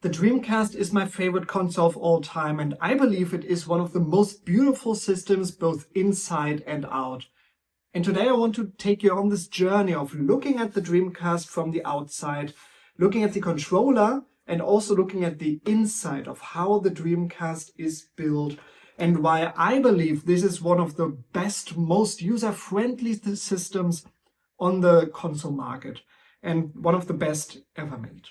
The Dreamcast is my favorite console of all time, and I believe it is one of the most beautiful systems both inside and out. And today I want to take you on this journey of looking at the Dreamcast from the outside, looking at the controller, and also looking at the inside of how the Dreamcast is built and why I believe this is one of the best, most user-friendly systems on the console market and one of the best ever made.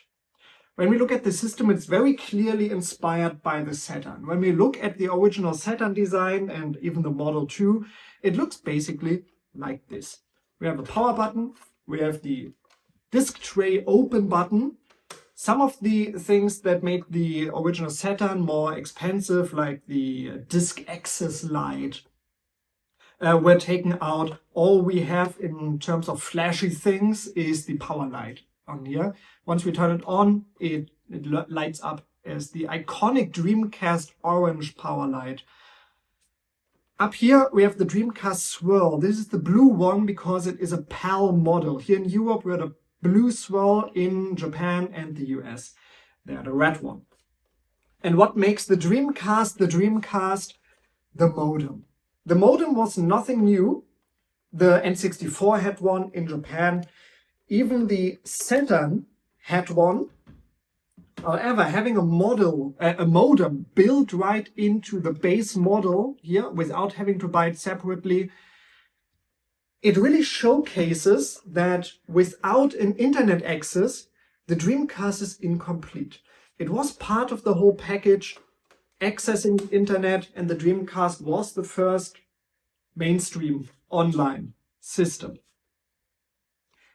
When we look at the system, it's very clearly inspired by the Saturn. When we look at the original Saturn design and even the Model 2, it looks basically like this. We have a power button, we have the disk tray open button. Some of the things that made the original Saturn more expensive, like the disk access light, were taken out. All we have in terms of flashy things is the power light on here. Once we turn it on, it lights up as the iconic Dreamcast orange power light. Up here we have the Dreamcast Swirl. This is the blue one because it is a PAL model. Here in Europe we had a blue Swirl, in Japan and the US. They are the red one. And what makes the Dreamcast the Dreamcast? The modem. The modem was nothing new. The N64 had one in Japan. Even the Saturn had one. However, having a modem built right into the base model here without having to buy it separately, it really showcases that without an internet access, the Dreamcast is incomplete. It was part of the whole package, accessing the internet, and the Dreamcast was the first mainstream online system.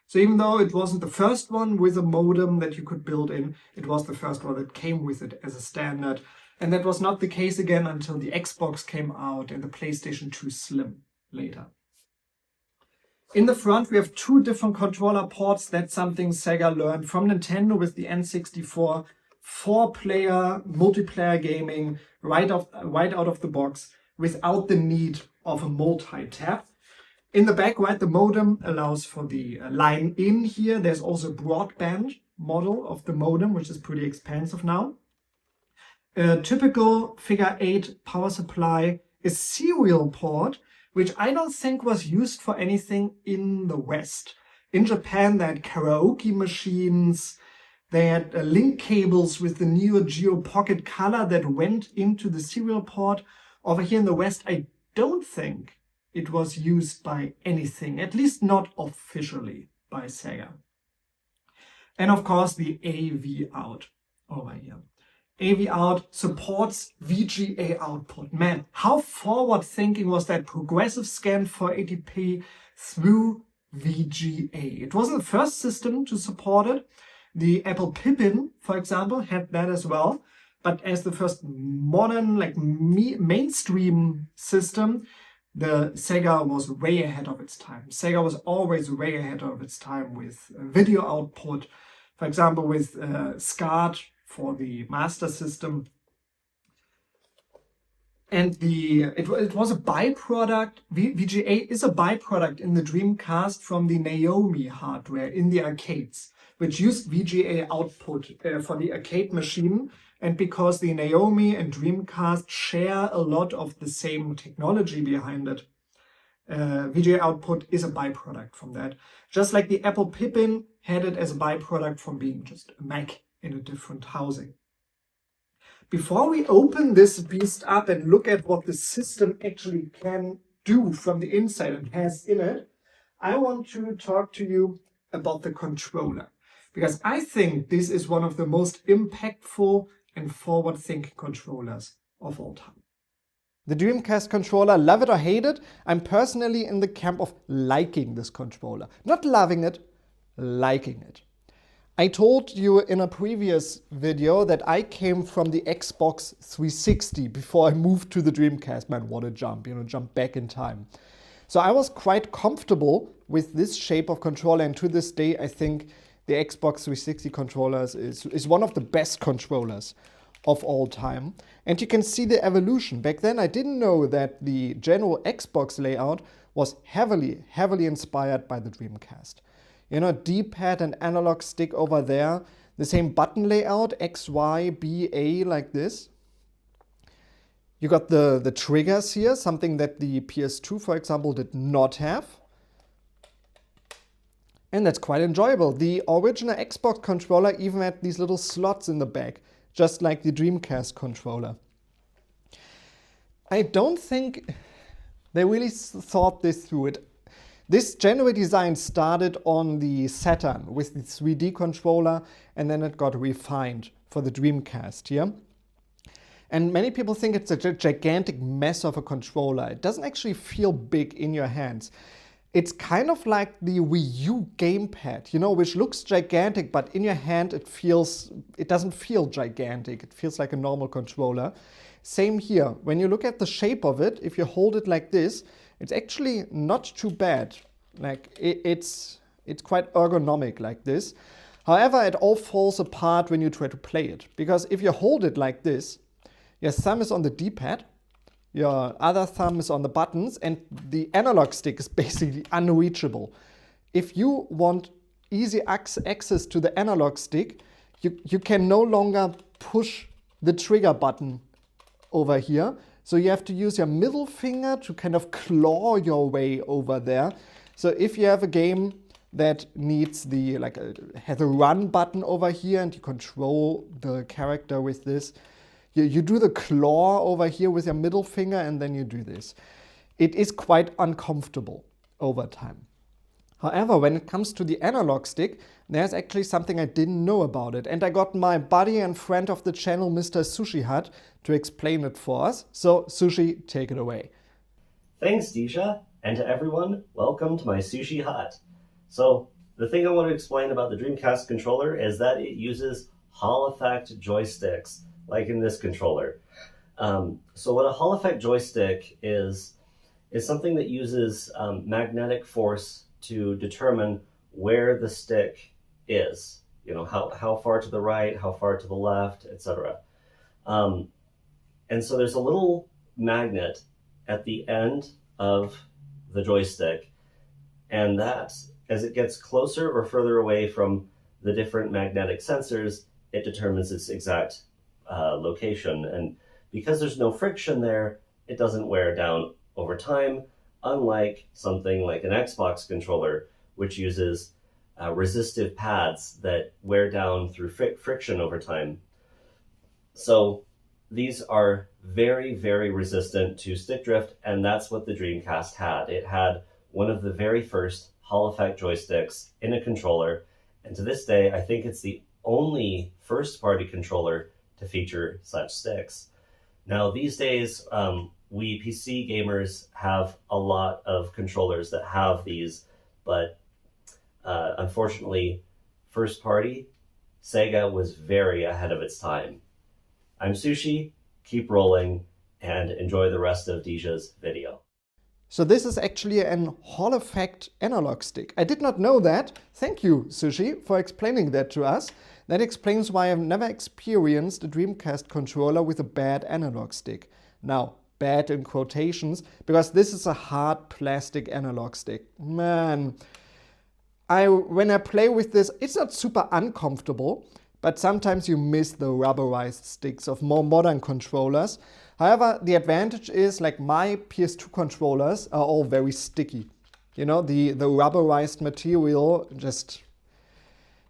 So even though it wasn't the first one with a modem that you could build in, it was the first one that came with it as a standard. And that was not the case again until the Xbox came out and the PlayStation 2 Slim later. In the front, we have two different controller ports. That's something Sega learned from Nintendo with the N64. 4-player multiplayer gaming right out of the box without the need of a multi-tap. In the back, right, the modem allows for the line in here. There's also a broadband model of the modem, which is pretty expensive now. A typical figure 8 power supply, a serial port, which I don't think was used for anything in the West. In Japan, they had karaoke machines, they had link cables with the Neo Geo Pocket Color that went into the serial port. Over here in the West, I don't think it was used by anything, at least not officially by Sega. And of course, the AV out over here. AV out supports VGA output. Man, how forward thinking was that? Progressive scan 480p through VGA. It wasn't the first system to support it. The Apple Pippin, for example, had that as well. But as the first modern, mainstream system, the Sega was way ahead of its time. Sega was always way ahead of its time with video output. For example, with SCART for the Master System. And it was a byproduct. VGA is a byproduct in the Dreamcast from the Naomi hardware in the arcades, which used VGA output for the arcade machine. And because the Naomi and Dreamcast share a lot of the same technology behind it, VGA output is a byproduct from that. Just like the Apple Pippin had it as a byproduct from being just a Mac in a different housing. Before we open this beast up and look at what the system actually can do from the inside and has in it, I want to talk to you about the controller. Because I think this is one of the most impactful and forward-thinking controllers of all time. The Dreamcast controller, love it or hate it, I'm personally in the camp of liking this controller. Not loving it, liking it. I told you in a previous video that I came from the Xbox 360 before I moved to the Dreamcast. Man, what a jump, jump back in time. So I was quite comfortable with this shape of controller, and to this day I think the Xbox 360 controllers is one of the best controllers of all time. And you can see the evolution. Back then I didn't know that the general Xbox layout was heavily inspired by the Dreamcast. D-pad and analog stick over there. The same button layout, X, Y, B, A, like this. You got the triggers here, something that the PS2, for example, did not have. And that's quite enjoyable. The original Xbox controller even had these little slots in the back, just like the Dreamcast controller. I don't think they really thought this through. This general design started on the Saturn with the 3D controller, and then it got refined for the Dreamcast here. And many people think it's a gigantic mess of a controller. It doesn't actually feel big in your hands. It's kind of like the Wii U gamepad, you know, which looks gigantic, but in your hand it doesn't feel gigantic. It feels like a normal controller. Same here. When you look at the shape of it, if you hold it like this, it's actually not too bad. Like it's quite ergonomic like this. However, it all falls apart when you try to play it. Because if you hold it like this, your thumb is on the D-pad, your other thumb is on the buttons, and the analog stick is basically unreachable. If you want easy access to the analog stick, you can no longer push the trigger button over here. So you have to use your middle finger to kind of claw your way over there. So if you have a game that needs has a run button over here and you control the character with this, you do the claw over here with your middle finger and then you do this. It is quite uncomfortable over time. However, when it comes to the analog stick, there's actually something I didn't know about it. And I got my buddy and friend of the channel, Mr. Sushi Hut, to explain it for us. So, Sushi, take it away. Thanks, Disha. And to everyone, welcome to my Sushi Hut. So, the thing I want to explain about the Dreamcast controller is that it uses Hall effect joysticks, like in this controller. So what a Hall effect joystick is something that uses magnetic force to determine where the stick is. You know, how far to the right, how far to the left, etc. And so there's a little magnet at the end of the joystick, and that, as it gets closer or further away from the different magnetic sensors, it determines its exact location. And because there's no friction there, it doesn't wear down over time, unlike something like an Xbox controller, which uses resistive pads that wear down through friction over time. So these are very, very resistant to stick drift, and that's what the Dreamcast had. It had one of the very first Hall effect joysticks in a controller, and to this day, I think it's the only first-party controller to feature such sticks. Now, these days, we PC gamers have a lot of controllers that have these, but unfortunately, first-party, Sega was very ahead of its time. I'm Sushi, keep rolling, and enjoy the rest of Disha's video. So this is actually an Hall effect analog stick. I did not know that. Thank you, Sushi, for explaining that to us. That explains why I've never experienced a Dreamcast controller with a bad analog stick. Now, bad in quotations, because this is a hard plastic analog stick. Man, when I play with this, it's not super uncomfortable, but sometimes you miss the rubberized sticks of more modern controllers. However, the advantage is, like, my PS2 controllers are all very sticky. You know, the rubberized material just,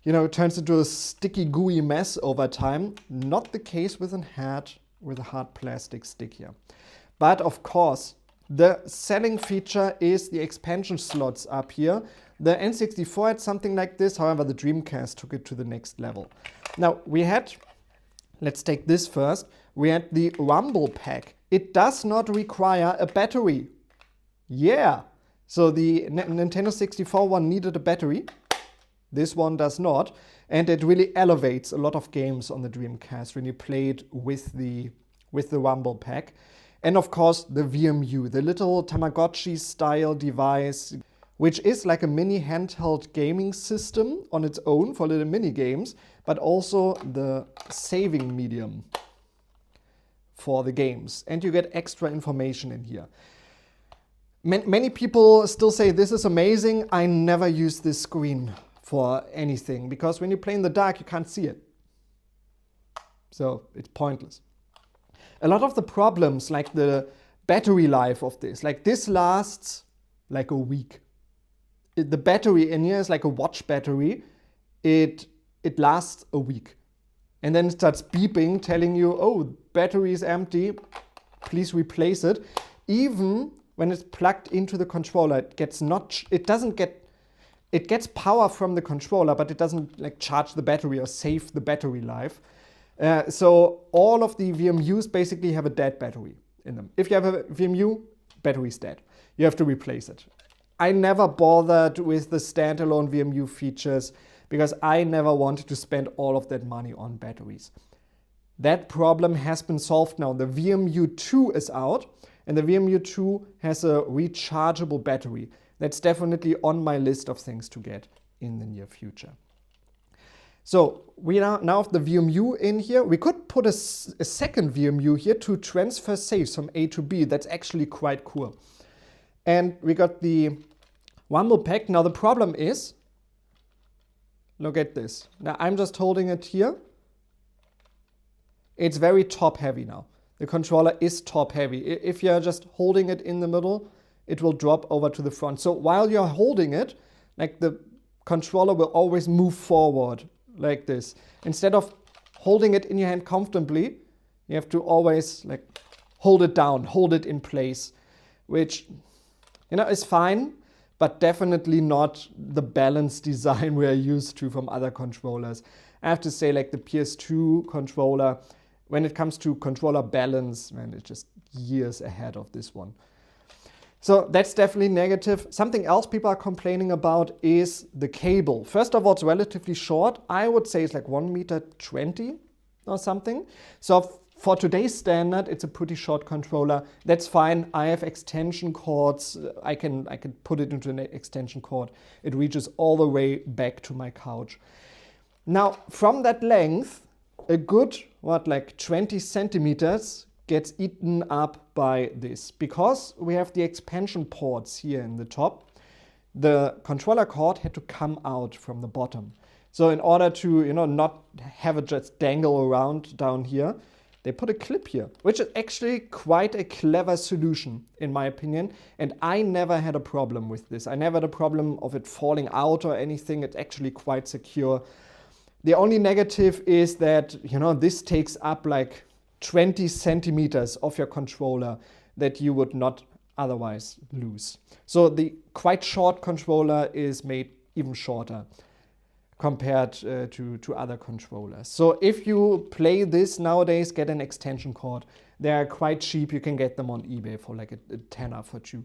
you know, turns into a sticky, gooey mess over time. Not the case with a hard plastic stick here. But of course, the selling feature is the expansion slots up here. The N64 had something like this, however, the Dreamcast took it to the next level. Now, let's take this first. We had the Rumble Pack. It does not require a battery. Yeah! So the Nintendo 64 one needed a battery. This one does not. And it really elevates a lot of games on the Dreamcast when you play it with the Rumble Pack. And of course, the VMU, the little Tamagotchi-style device, which is like a mini handheld gaming system on its own for little mini games, but also the saving medium for the games. And you get extra information in here. Many people still say this is amazing. I never use this screen for anything, because when you play in the dark, you can't see it. So it's pointless. A lot of the problems, like the battery life of this, like this lasts like a week. The battery in here is like a watch battery. It lasts a week. And then it starts beeping, telling you, oh, battery is empty, please replace it. Even when it's plugged into the controller, it gets power from the controller, but it doesn't like charge the battery or save the battery life. So all of the VMUs basically have a dead battery in them. If you have a VMU, battery's dead. You have to replace it. I never bothered with the standalone VMU features because I never wanted to spend all of that money on batteries. That problem has been solved now. The VMU 2 is out, and the VMU 2 has a rechargeable battery. That's definitely on my list of things to get in the near future. So we now have the VMU in here. We could put a second VMU here to transfer saves from A to B. That's actually quite cool. And we got the Rumble Pack. Now the problem is, look at this. Now I'm just holding it here. It's very top heavy now. The controller is top heavy. If you're just holding it in the middle, it will drop over to the front. So while you're holding it, like the controller will always move forward like this. Instead of holding it in your hand comfortably, you have to always like hold it down, hold it in place, which, you know, is fine, but definitely not the balanced design we're used to from other controllers. I have to say, like the PS2 controller, when it comes to controller balance, man, it's just years ahead of this one. So that's definitely negative. Something else people are complaining about is the cable. First of all, it's relatively short. I would say it's like 1.20 meters or something. So for today's standard, it's a pretty short controller. That's fine. I have extension cords. I can put it into an extension cord. It reaches all the way back to my couch. Now, from that length, a good, like 20 centimeters gets eaten up by this. Because we have the expansion ports here in the top, the controller cord had to come out from the bottom. So in order to, not have it just dangle around down here, they put a clip here, which is actually quite a clever solution, in my opinion. And I never had a problem with this. I never had a problem of it falling out or anything. It's actually quite secure. The only negative is that, this takes up like 20 centimeters of your controller that you would not otherwise lose. So the quite short controller is made even shorter compared to other controllers. So if you play this nowadays, get an extension cord. They are quite cheap. You can get them on eBay for like a tenner for two.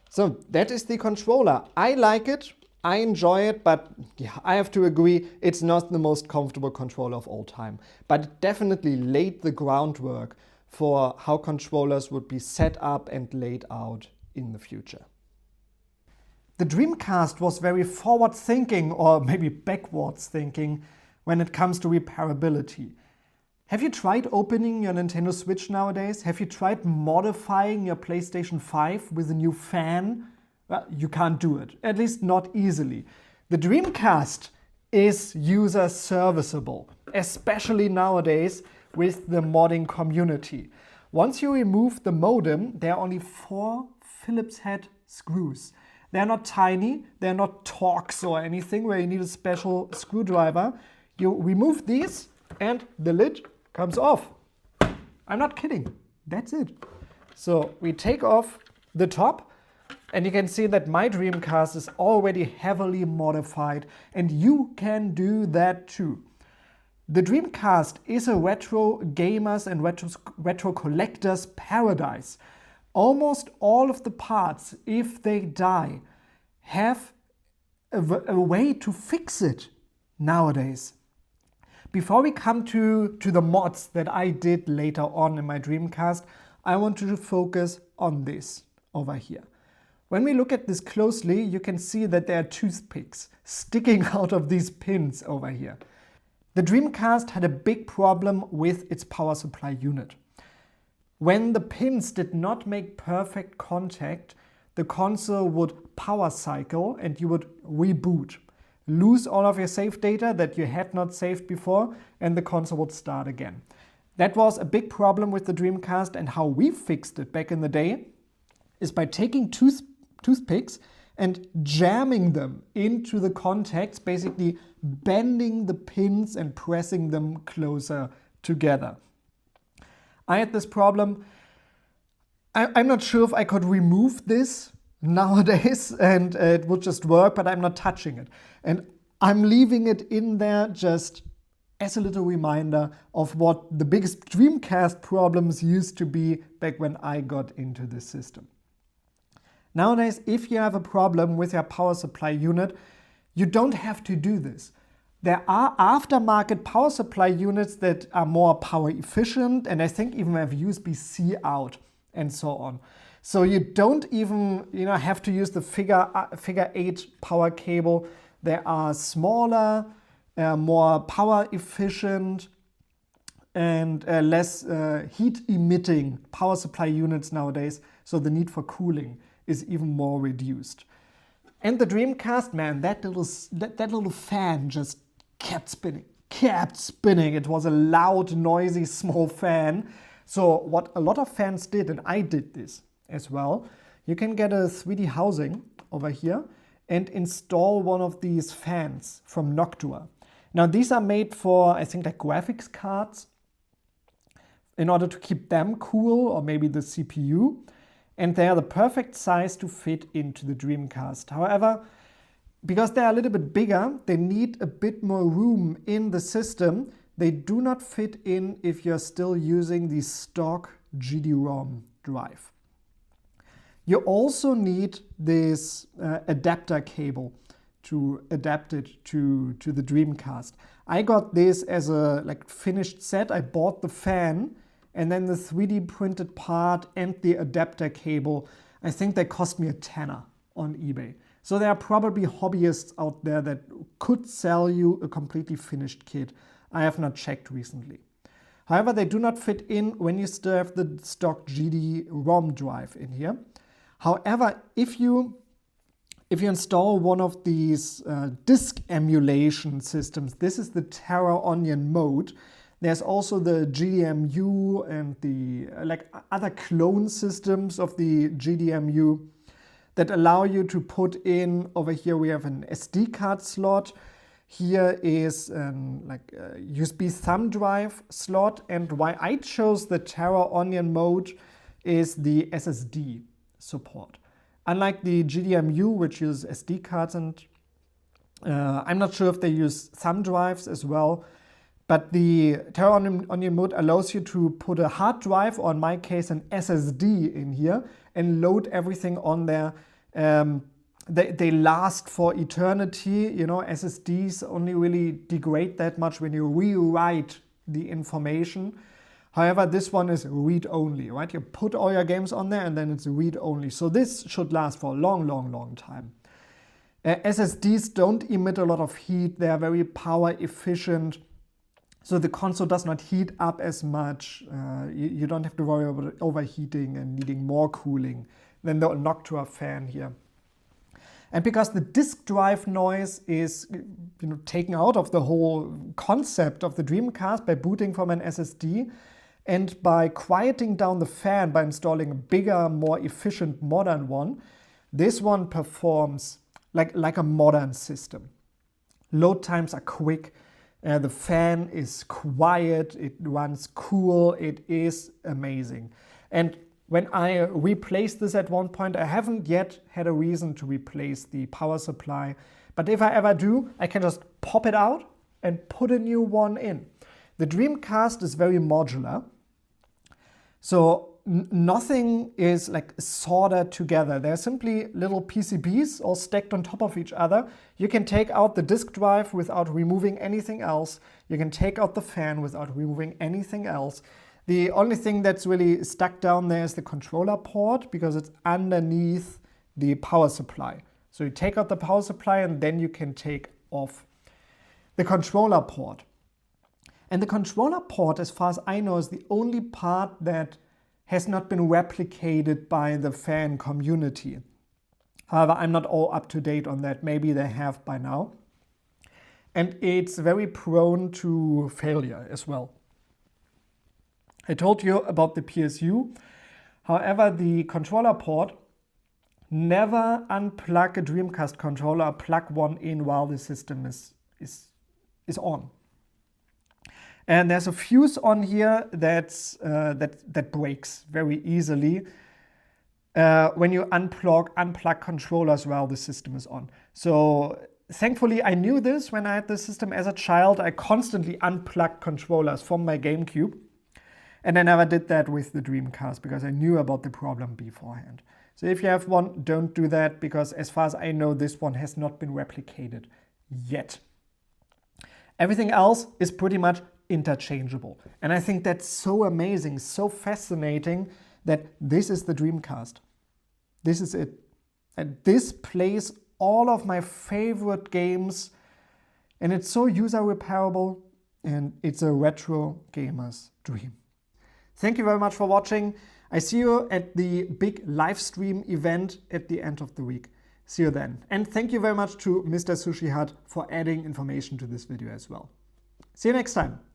So that is the controller. I like it. I enjoy it, but yeah, I have to agree, it's not the most comfortable controller of all time. But it definitely laid the groundwork for how controllers would be set up and laid out in the future. The Dreamcast was very forward-thinking, or maybe backwards thinking, when it comes to repairability. Have you tried opening your Nintendo Switch nowadays? Have you tried modifying your PlayStation 5 with a new fan? Well, you can't do it, at least not easily. The Dreamcast is user serviceable, especially nowadays with the modding community. Once you remove the modem, there are only 4 Phillips head screws. They're not tiny, they're not Torx or anything where you need a special screwdriver. You remove these and the lid comes off. I'm not kidding, that's it. So we take off the top, and you can see that my Dreamcast is already heavily modified, and you can do that too. The Dreamcast is a retro gamers and retro collectors paradise. Almost all of the parts, if they die, have a way to fix it nowadays. Before we come to the mods that I did later on in my Dreamcast, I want to focus on this over here. When we look at this closely, you can see that there are toothpicks sticking out of these pins over here. The Dreamcast had a big problem with its power supply unit. When the pins did not make perfect contact, the console would power cycle and you would reboot. lose all of your save data that you had not saved before, and the console would start again. That was a big problem with the Dreamcast, and how we fixed it back in the day is by taking toothpicks and jamming them into the contacts, basically bending the pins and pressing them closer together. I had this problem. I'm not sure if I could remove this nowadays and it would just work, but I'm not touching it. And I'm leaving it in there just as a little reminder of what the biggest Dreamcast problems used to be back when I got into this system. Nowadays, if you have a problem with your power supply unit, you don't have to do this. There are aftermarket power supply units that are more power efficient, and I think even have USB-C out and so on. So you don't even have to use the figure 8 power cable. There are smaller, more power efficient and less heat emitting power supply units nowadays. So the need for cooling is even more reduced. And the Dreamcast, man, that little fan just kept spinning. It was a loud, noisy, small fan. So what a lot of fans did, and I did this as well, you can get a 3D housing over here and install one of these fans from Noctua. Now these are made for, I think, like graphics cards in order to keep them cool, or maybe the CPU. And they are the perfect size to fit into the Dreamcast. However, because they are a little bit bigger, they need a bit more room in the system. They do not fit in if you're still using the stock GD-ROM drive. You also need this adapter cable to adapt it to the Dreamcast. I got this as a finished set. I bought the fan and then the 3D printed part and the adapter cable. I think they cost me a tenner on eBay. So there are probably hobbyists out there that could sell you a completely finished kit. I have not checked recently. However, they do not fit in when you still have the stock GD-ROM drive in here. However, if you install one of these disk emulation systems, this is the Terra Onion mode. There's also the GDMU and the other clone systems of the GDMU that allow you to put in, over here we have an SD card slot. Here is a USB thumb drive slot, and why I chose the Terra Onion mode is the SSD support. Unlike the GDMU, which uses SD cards, and I'm not sure if they use thumb drives as well, but the Terra Onion mode allows you to put a hard drive, or in my case an SSD in here, and load everything on there. They last for eternity. SSDs only really degrade that much when you rewrite the information. However, this one is read-only, right? You put all your games on there and then it's read-only. So this should last for a long, long, long time. SSDs don't emit a lot of heat. They are very power efficient. So the console does not heat up as much. You don't have to worry about overheating and needing more cooling than the Noctua fan here. And because the disk drive noise is taken out of the whole concept of the Dreamcast by booting from an SSD, and by quieting down the fan by installing a bigger, more efficient modern one, this one performs like a modern system. Load times are quick, the fan is quiet, it runs cool, it is amazing. And when I replaced this at one point, I haven't yet had a reason to replace the power supply. But if I ever do, I can just pop it out and put a new one in. The Dreamcast is very modular. So nothing is soldered together. They're simply little PCBs all stacked on top of each other. You can take out the disk drive without removing anything else. You can take out the fan without removing anything else. The only thing that's really stuck down there is the controller port, because it's underneath the power supply. So you take out the power supply and then you can take off the controller port. And the controller port, as far as I know, is the only part that has not been replicated by the fan community. However, I'm not all up to date on that. Maybe they have by now. and it's very prone to failure as well. I told you about the PSU. However, the controller port, never unplug a Dreamcast controller, plug one in while the system is on. And there's a fuse on here that breaks very easily when you unplug controllers while the system is on. So thankfully I knew this when I had the system as a child. I constantly unplugged controllers from my GameCube. And I never did that with the Dreamcast because I knew about the problem beforehand. So if you have one, don't do that, because as far as I know, this one has not been replicated yet. Everything else is pretty much interchangeable. And I think that's so amazing, so fascinating that this is the Dreamcast. This is it. And this plays all of my favorite games, and it's so user repairable, and it's a retro gamer's dream. Thank you very much for watching. I see you at the big live stream event at the end of the week. See you then. And thank you very much to Mr. Sushi Hut for adding information to this video as well. See you next time.